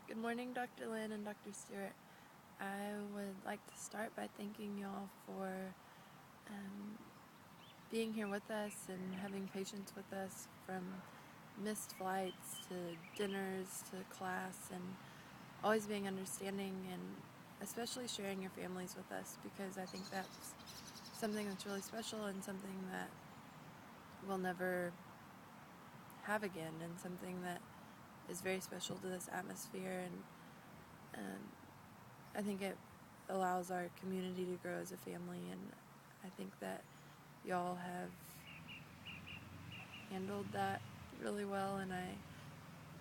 Good morning, Dr. Lynn and Dr. Stewart. I would like to start by thanking y'all for being here with us and having patience with us from missed flights to dinners to class, and always being understanding, and especially sharing your families with us, because I think that's something that's really special and something that we'll never have again, and something that is very special to this atmosphere. And I think it allows our community to grow as a family, and I think that y'all have handled that really well, and I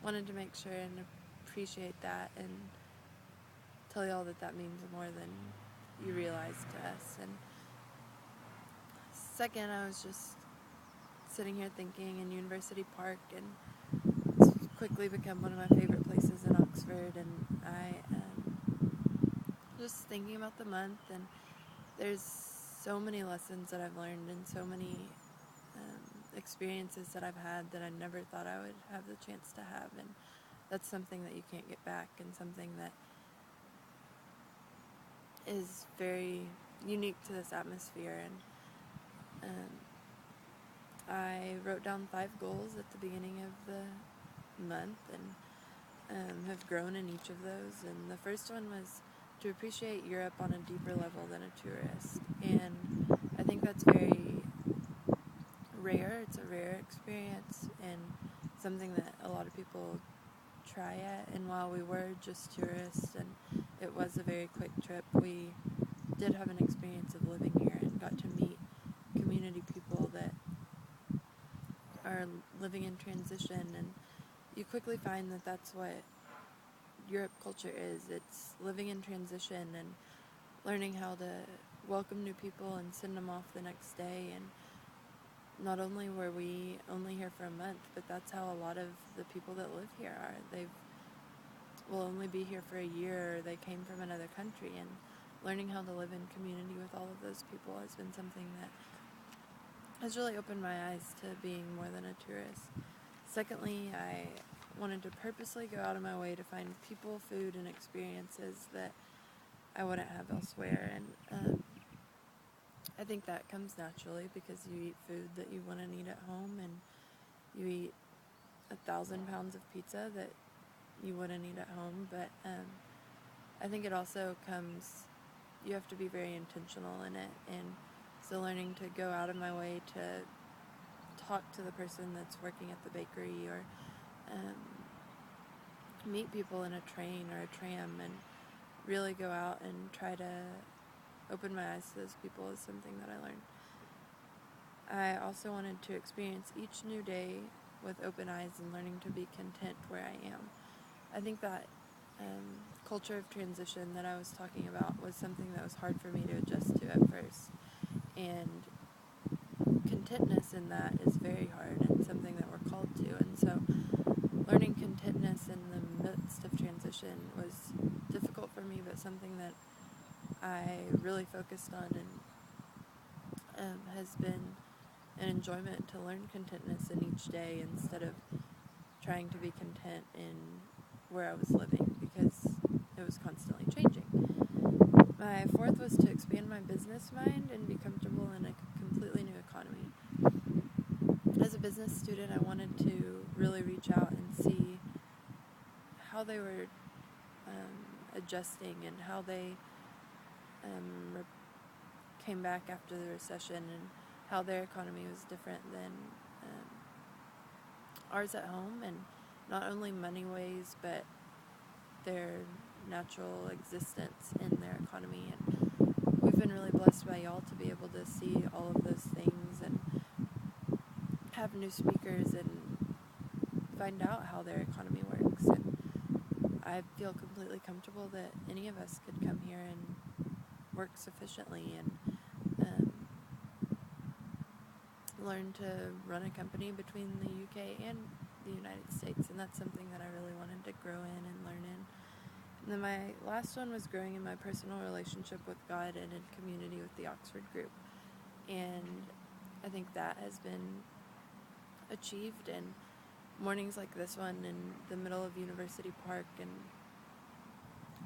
wanted to make sure and appreciate that and tell y'all that that means more than you realize to us. And second, I was just sitting here thinking in University Park, and it's quickly become one of my favorite places in Oxford, and I am just thinking about the month, and there's so many lessons that I've learned and so many experiences that I've had that I never thought I would have the chance to have, and that's something that you can't get back, and something that is very unique to this atmosphere. And I wrote down 5 goals at the beginning of the month, and have grown in each of those. And the first one was to appreciate Europe on a deeper level than a tourist, and I think that's very rare. It's a rare experience and something that a lot of people try at. And while we were just tourists and it was a very quick trip, we did have an experience of living here and got to meet community people that are living in transition. And you quickly find that that's what Europe culture is. It's living in transition and learning how to welcome new people and send them off the next day. And not only were we only here for a month, but that's how a lot of the people that live here are. They will only be here for a year, or they came from another country, and learning how to live in community with all of those people has been something that has really opened my eyes to being more than a tourist. Secondly, I wanted to purposely go out of my way to find people, food, and experiences that I wouldn't have elsewhere. And I think that comes naturally because you eat food that you wouldn't eat at home, and you eat 1,000 pounds of pizza that you wouldn't eat at home. But I think it also comes, you have to be very intentional in it. And so learning to go out of my way to talk to the person that's working at the bakery, or meet people in a train or a tram, and really go out and try to open my eyes to those people is something that I learned. I also wanted to experience each new day with open eyes and learning to be content where I am. I think that culture of transition that I was talking about was something that was hard for me to adjust to at first. And contentness in that is very hard and something that we're called to. And so learning contentness in the midst of transition was difficult for me, but something that I really focused on, and has been an enjoyment to learn contentness in each day instead of trying to be content in where I was living, because it was constantly changing. My fourth was to expand my business mind and be comfortable in a completely new economy. As a business student, I wanted to really reach out and see how they were adjusting, and how they came back after the recession, and how their economy was different than ours at home, and not only money-wise, but their natural existence in their economy. And we've been really blessed by y'all to be able to see all of those things and have new speakers and find out how their economy works. And I feel completely comfortable that any of us could come here and work sufficiently and learn to run a company between the UK and the United States. And that's something that I really wanted to grow in and learn in. And then my last one was growing in my personal relationship with God and in community with the Oxford group. And I think that has been achieved. And mornings like this one in the middle of University Park, and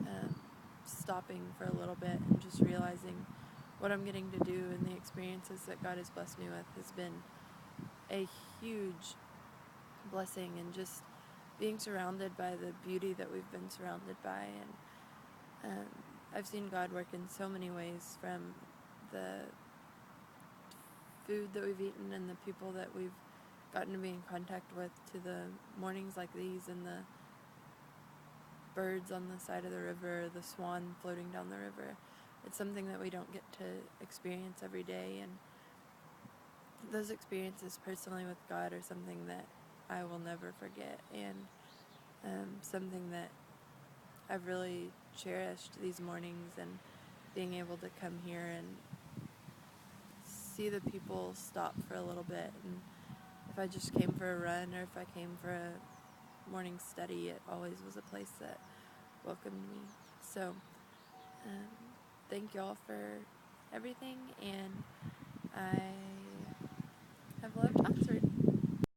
um, stopping for a little bit and just realizing what I'm getting to do and the experiences that God has blessed me with has been a huge blessing, and just being surrounded by the beauty that we've been surrounded by. And I've seen God work in so many ways, from the food that we've eaten and the people that we've gotten to be in contact with, to the mornings like these and the birds on the side of the river, the swan floating down the river. It's something that we don't get to experience every day, and those experiences personally with God are something that I will never forget, and something that I've really cherished these mornings, and being able to come here and see the people stop for a little bit. And if I just came for a run or if I came for a morning study, it always was a place that welcomed me. So thank y'all for everything, and I